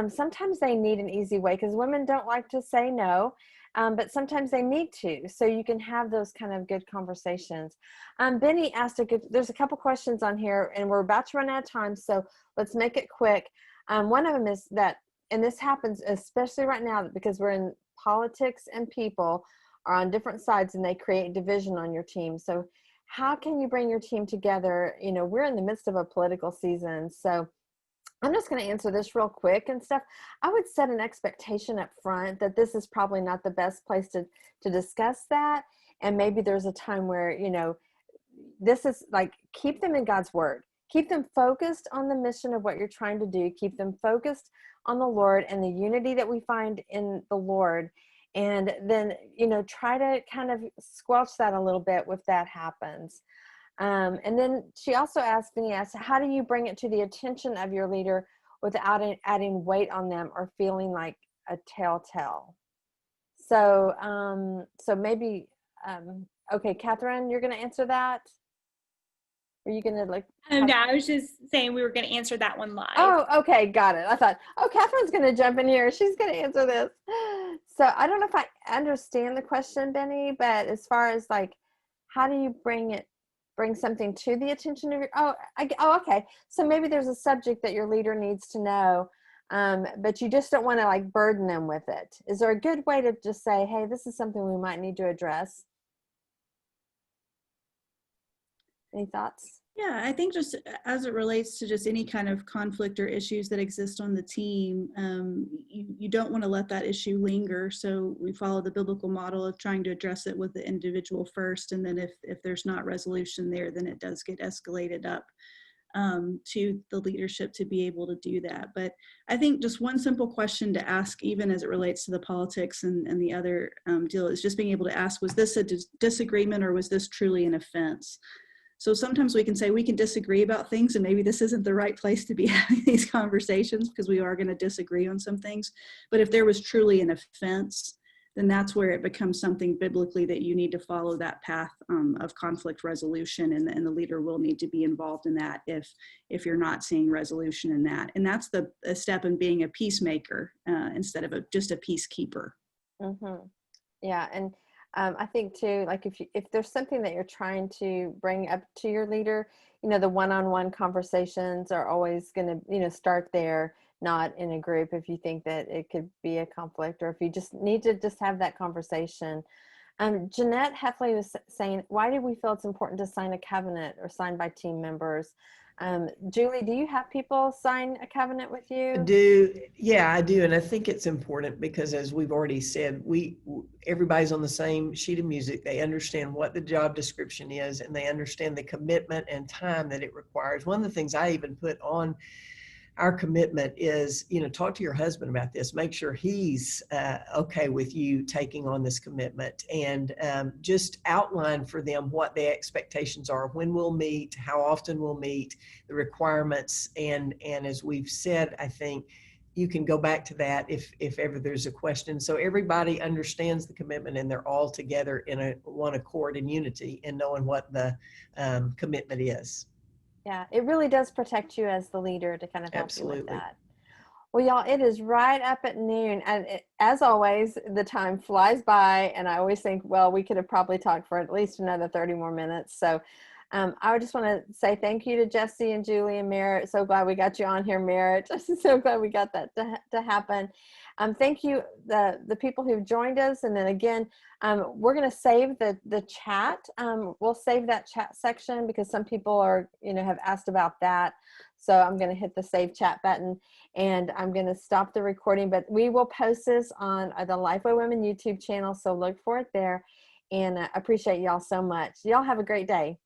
sometimes they need an easy way because women don't like to say no, but sometimes they need to. So you can have those kind of good conversations. Benny asked there's a couple questions on here and we're about to run out of time. So let's make it quick. One of them is that, and this happens especially right now because we're in politics and people are on different sides and they create division on your team. So how can you bring your team together? We're in the midst of a political season. So I'm just going to answer this real quick and stuff. I would set an expectation up front that this is probably not the best place to discuss that. And maybe there's a time where, this is like, keep them in God's word. Keep them focused on the mission of what you're trying to do. Keep them focused on the Lord and the unity that we find in the Lord. And then, try to kind of squelch that a little bit if that happens. And then she also Vinny asked, how do you bring it to the attention of your leader without adding weight on them or feeling like a telltale? So, so maybe, okay, Catherine, you're going to answer that? Are you going to like? No, I was just saying we were going to answer that one live. Oh, okay, got it. I thought, Catherine's going to jump in here. She's going to answer this. So I don't know if I understand the question, Benny, but as far as like, how do you bring something to the attention of your, okay. So maybe there's a subject that your leader needs to know, but you just don't want to like burden them with it. Is there a good way to just say, hey, this is something we might need to address? Any thoughts? Yeah, I think just as it relates to just any kind of conflict or issues that exist on the team, you don't want to let that issue linger. So we follow the biblical model of trying to address it with the individual first. And then if there's not resolution there, then it does get escalated up to the leadership to be able to do that. But I think just one simple question to ask, even as it relates to the politics and the other deal, is just being able to ask, was this a disagreement or was this truly an offense? So sometimes we can say we can disagree about things, and maybe this isn't the right place to be having these conversations because we are going to disagree on some things. But if there was truly an offense, then that's where it becomes something biblically that you need to follow that path of conflict resolution, and the leader will need to be involved in that if you're not seeing resolution in that. And that's the a step in being a peacemaker instead of just a peacekeeper. Mm-hmm. Yeah, and I think too, like if there's something that you're trying to bring up to your leader, the one-on-one conversations are always going to, start there, not in a group. If you think that it could be a conflict, or if you just need to just have that conversation. Jeanette Heffley was saying, why do we feel it's important to sign a covenant or signed by team members? Julie, do you have people sign a covenant with you? I do. And I think it's important because, as we've already said, everybody's on the same sheet of music. They understand what the job description is, and they understand the commitment and time that it requires. One of the things I even put on our commitment is, talk to your husband about this. Make sure he's okay with you taking on this commitment, and just outline for them what the expectations are, when we'll meet, how often we'll meet, the requirements. And as we've said, I think you can go back to that if ever there's a question. So everybody understands the commitment, and they're all together in one accord and unity in knowing what the commitment is. Yeah, it really does protect you as the leader to kind of help you with Absolutely. that. Well, y'all, it is right up at noon. And as always, the time flies by. And I always think, well, we could have probably talked for at least another 30 more minutes. So I just want to say thank you to Jesse and Julie and Merritt. So glad we got you on here, Merritt. So glad we got that to happen. Thank you, the people who've joined us. And then again, we're going to save the chat. We'll save that chat section because some people are, have asked about that. So I'm going to hit the save chat button, and I'm going to stop the recording, but we will post this on the LifeWay Women YouTube channel. So look for it there, and I appreciate y'all so much. Y'all have a great day.